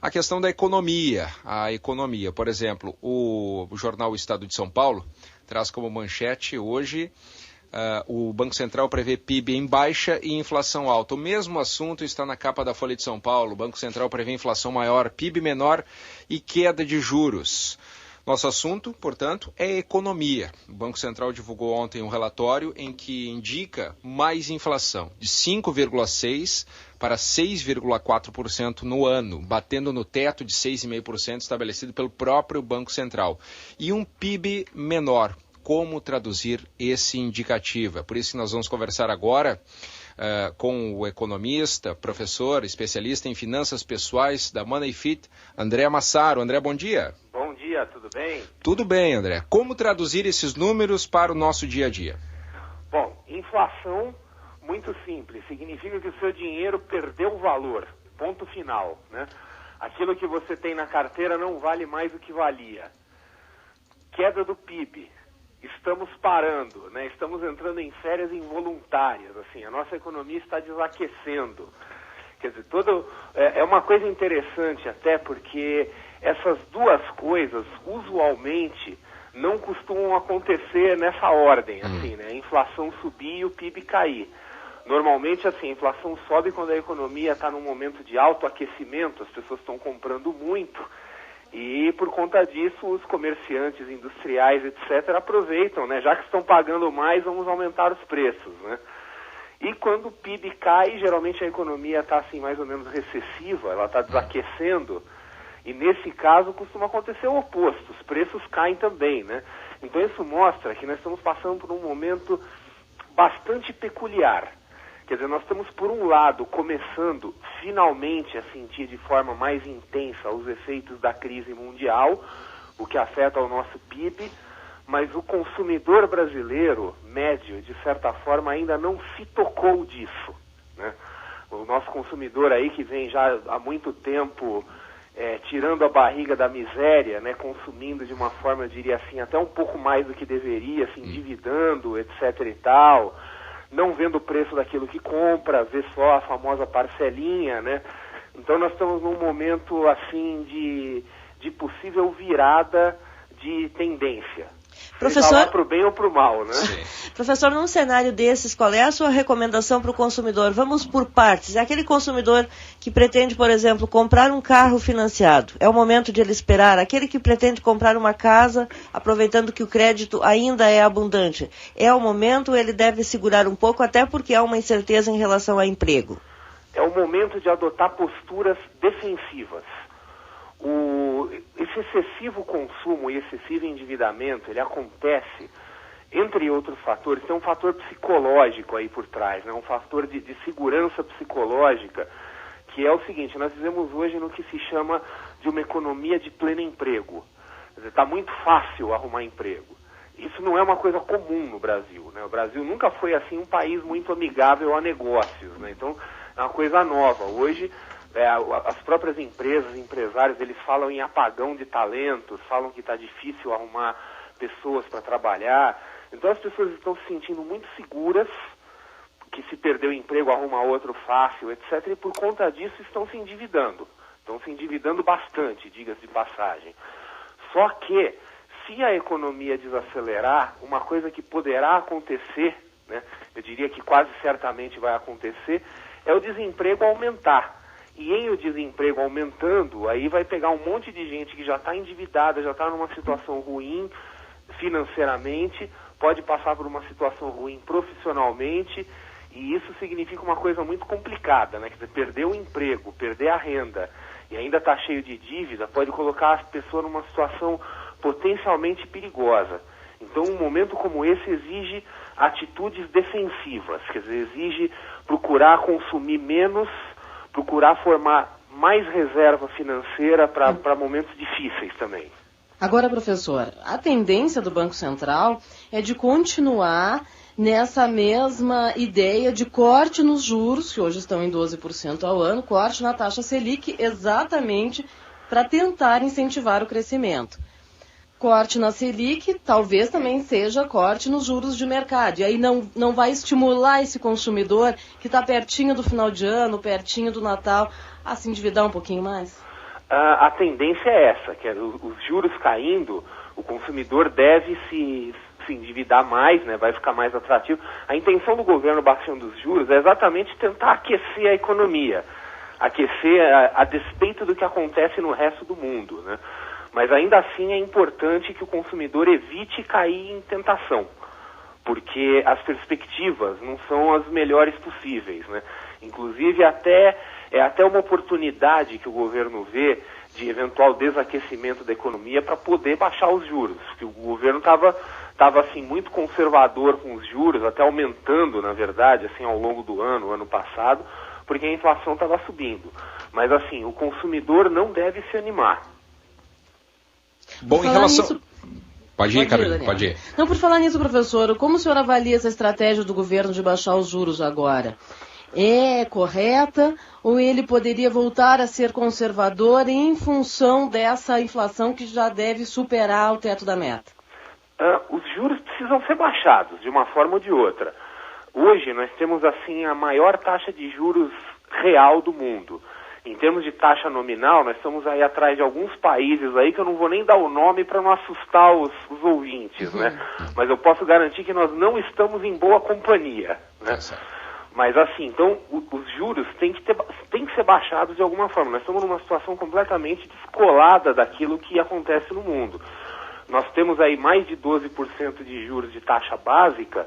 A questão da economia. A economia, por exemplo, o jornal O Estado de São Paulo traz como manchete hoje o Banco Central prevê PIB em baixa e inflação alta. O mesmo assunto está na capa da Folha de São Paulo. O Banco Central prevê inflação maior, PIB menor e queda de juros. Nosso assunto, portanto, é economia. O Banco Central divulgou ontem um relatório em que indica mais inflação, de 5,6% para 6,4% no ano, batendo no teto de 6,5% estabelecido pelo próprio Banco Central. E um PIB menor. Como traduzir esse indicativo? É por isso que nós vamos conversar agora com o economista, professor, especialista em finanças pessoais da Moneyfit, André Massaro. André, bom dia. Bom dia, tudo bem? Tudo bem, André. Como traduzir esses números para o nosso dia a dia? Bom, inflação, muito simples. Significa que o seu dinheiro perdeu valor. Ponto final, né? Aquilo que você tem na carteira não vale mais do que valia. Queda do PIB. Estamos parando, né? Estamos entrando em férias involuntárias, assim, a nossa economia está desaquecendo. Quer dizer, é uma coisa interessante até porque essas duas coisas, usualmente, não costumam acontecer nessa ordem, assim, né? A inflação subir e o PIB cair. Normalmente, assim, a inflação sobe quando a economia está num momento de alto aquecimento, as pessoas estão comprando muito. E por conta disso, os comerciantes industriais, etc., aproveitam, né? Já que estão pagando mais, vamos aumentar os preços, né? E quando o PIB cai, geralmente a economia está assim, mais ou menos recessiva, ela está desaquecendo, e nesse caso costuma acontecer o oposto, os preços caem também, né? Então isso mostra que nós estamos passando por um momento bastante peculiar. Quer dizer, nós estamos, por um lado, começando finalmente a sentir de forma mais intensa os efeitos da crise mundial, o que afeta o nosso PIB, mas o consumidor brasileiro, médio, de certa forma, ainda não se tocou disso, né? O nosso consumidor aí, que vem já há muito tempo tirando a barriga da miséria, né, consumindo de uma forma, eu diria assim, até um pouco mais do que deveria, se endividando, etc. e tal, não vendo o preço daquilo que compra, vê só a famosa parcelinha, né? Então nós estamos num momento assim de possível virada de tendência. Professor, para o bem ou para o mal, né? Professor, num cenário desses, qual é a sua recomendação para o consumidor? Vamos por partes. É aquele consumidor que pretende, por exemplo, comprar um carro financiado. É o momento de ele esperar. Aquele que pretende comprar uma casa, aproveitando que o crédito ainda é abundante. É o momento, ele deve segurar um pouco, até porque há uma incerteza em relação ao emprego. É o momento de adotar posturas defensivas. Esse excessivo consumo e excessivo endividamento, ele acontece, entre outros fatores, tem um fator psicológico aí por trás, né? Um fator de segurança psicológica, que é o seguinte: nós vivemos hoje no que se chama de uma economia de pleno emprego. Quer dizer, está muito fácil arrumar emprego. Isso não é uma coisa comum no Brasil, né? O Brasil nunca foi assim um país muito amigável a negócios, né? Então é uma coisa nova. Hoje as próprias empresas, empresários, eles falam em apagão de talentos, falam que está difícil arrumar pessoas para trabalhar. Então as pessoas estão se sentindo muito seguras, que se perder o emprego arruma outro fácil, etc. E por conta disso estão se endividando. Estão se endividando bastante, diga-se de passagem. Só que, se a economia desacelerar, uma coisa que poderá acontecer, né, eu diria que quase certamente vai acontecer, é o desemprego aumentar. E em o desemprego aumentando, aí vai pegar um monte de gente que já está endividada, já está numa situação ruim financeiramente, pode passar por uma situação ruim profissionalmente, e isso significa uma coisa muito complicada, né? Quer dizer, perder o emprego, perder a renda, e ainda está cheio de dívida, pode colocar as pessoas numa situação potencialmente perigosa. Então, um momento como esse exige atitudes defensivas, quer dizer, exige procurar consumir menos, procurar formar mais reserva financeira para momentos difíceis também. Agora, professor, a tendência do Banco Central é de continuar nessa mesma ideia de corte nos juros, que hoje estão em 12% ao ano, corte na taxa Selic, exatamente para tentar incentivar o crescimento. Corte na Selic talvez também seja corte nos juros de mercado. E aí não vai estimular esse consumidor que está pertinho do final de ano, pertinho do Natal, a se endividar um pouquinho mais? a tendência é essa, que é os juros caindo, o consumidor deve se endividar mais, né, vai ficar mais atrativo. A intenção do governo baixando os juros é exatamente tentar aquecer a economia, aquecer a despeito do que acontece no resto do mundo, né? Mas ainda assim é importante que o consumidor evite cair em tentação, porque as perspectivas não são as melhores possíveis, né? Inclusive é até uma oportunidade que o governo vê de eventual desaquecimento da economia para poder baixar os juros, porque o governo estava assim muito conservador com os juros, até aumentando, na verdade, assim ao longo do ano passado, porque a inflação estava subindo. Mas assim, o consumidor não deve se animar. Bom, em relação... Pode ir, Carolina, pode ir. Não, por falar nisso, professor, como o senhor avalia essa estratégia do governo de baixar os juros agora? É correta ou ele poderia voltar a ser conservador em função dessa inflação que já deve superar o teto da meta? Os juros precisam ser baixados de uma forma ou de outra. Hoje nós temos assim a maior taxa de juros real do mundo. Em termos de taxa nominal, nós estamos aí atrás de alguns países aí que eu não vou nem dar o nome para não assustar os ouvintes, né? Mas eu posso garantir que nós não estamos em boa companhia, né? Mas assim, então os juros têm que ser baixados de alguma forma. Nós estamos numa situação completamente descolada daquilo que acontece no mundo. Nós temos aí mais de 12% de juros de taxa básica,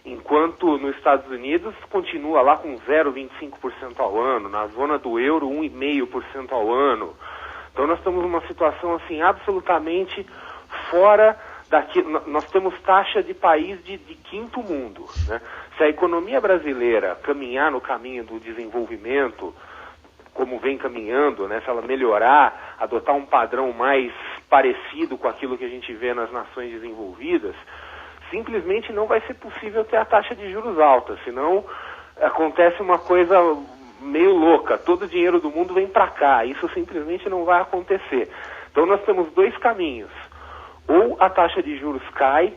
enquanto nos Estados Unidos continua lá com 0,25% ao ano, na zona do euro 1,5% ao ano. Então nós estamos numa situação assim absolutamente fora daqui. Nós temos taxa de país de quinto mundo, né? Se a economia brasileira caminhar no caminho do desenvolvimento, como vem caminhando, né, se ela melhorar, adotar um padrão mais parecido com aquilo que a gente vê nas nações desenvolvidas, simplesmente não vai ser possível ter a taxa de juros alta, senão acontece uma coisa meio louca, todo o dinheiro do mundo vem para cá, isso simplesmente não vai acontecer. Então nós temos dois caminhos, ou a taxa de juros cai,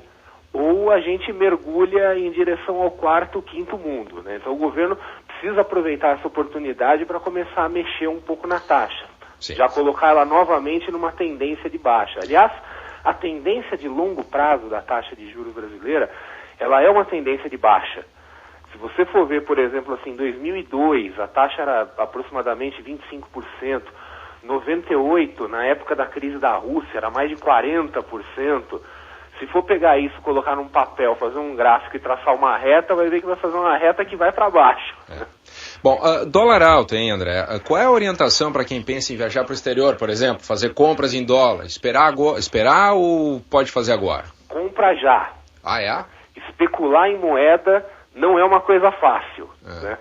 ou a gente mergulha em direção ao quarto, quinto mundo, né? Então o governo precisa aproveitar essa oportunidade para começar a mexer um pouco na taxa, já colocar ela novamente numa tendência de baixa. Aliás, a tendência de longo prazo da taxa de juros brasileira, ela é uma tendência de baixa. Se você for ver, por exemplo, assim, em 2002, a taxa era aproximadamente 25%, 98, na época da crise da Rússia, era mais de 40%. Se for pegar isso, colocar num papel, fazer um gráfico e traçar uma reta, vai ver que vai fazer uma reta que vai para baixo. Bom, dólar alto, hein, André? Qual é a orientação para quem pensa em viajar para o exterior, por exemplo, fazer compras em dólar? Esperar ou pode fazer agora? Compra já. Ah, é? Especular em moeda não é uma coisa fácil, né?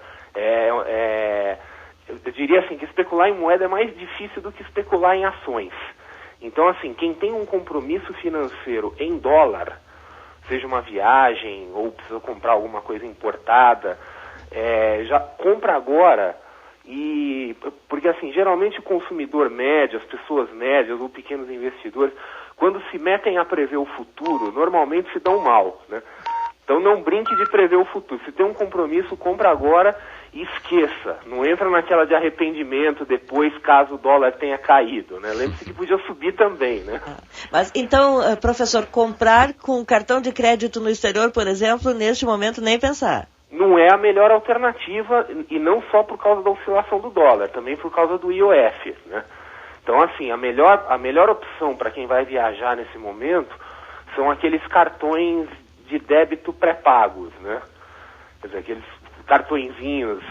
Eu diria assim, que especular em moeda é mais difícil do que especular em ações. Então, assim, quem tem um compromisso financeiro em dólar, seja uma viagem ou precisa comprar alguma coisa importada, já compra agora, porque assim, geralmente o consumidor médio, as pessoas médias ou pequenos investidores, quando se metem a prever o futuro, normalmente se dão mal, né? Então não brinque de prever o futuro. Se tem um compromisso, compra agora e esqueça. Não entra naquela de arrependimento depois, caso o dólar tenha caído, né? Lembre-se que podia subir também, né? Mas então, professor, comprar com cartão de crédito no exterior, por exemplo, neste momento nem pensar. Não é a melhor alternativa, e não só por causa da oscilação do dólar, também por causa do IOF, né? Então, assim, a melhor opção para quem vai viajar nesse momento são aqueles cartões de débito pré-pagos, né? Quer dizer, aqueles cartõezinhos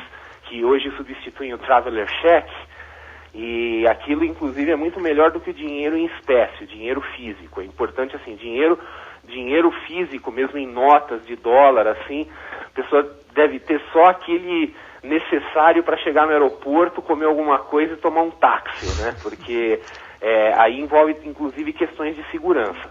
que hoje substituem o Traveler Check, e aquilo, inclusive, é muito melhor do que o dinheiro em espécie, o dinheiro físico. É importante, assim, dinheiro físico, mesmo em notas de dólar, assim, a pessoa deve ter só aquele necessário para chegar no aeroporto, comer alguma coisa e tomar um táxi, né? Porque aí envolve, inclusive, questões de segurança.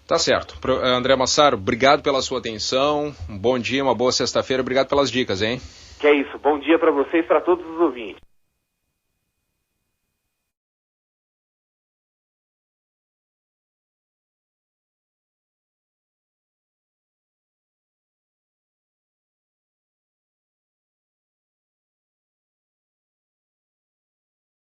Tá certo. André Massaro, obrigado pela sua atenção, um bom dia, uma boa sexta-feira, obrigado pelas dicas, hein? Que é isso, bom dia para vocês e para todos os ouvintes.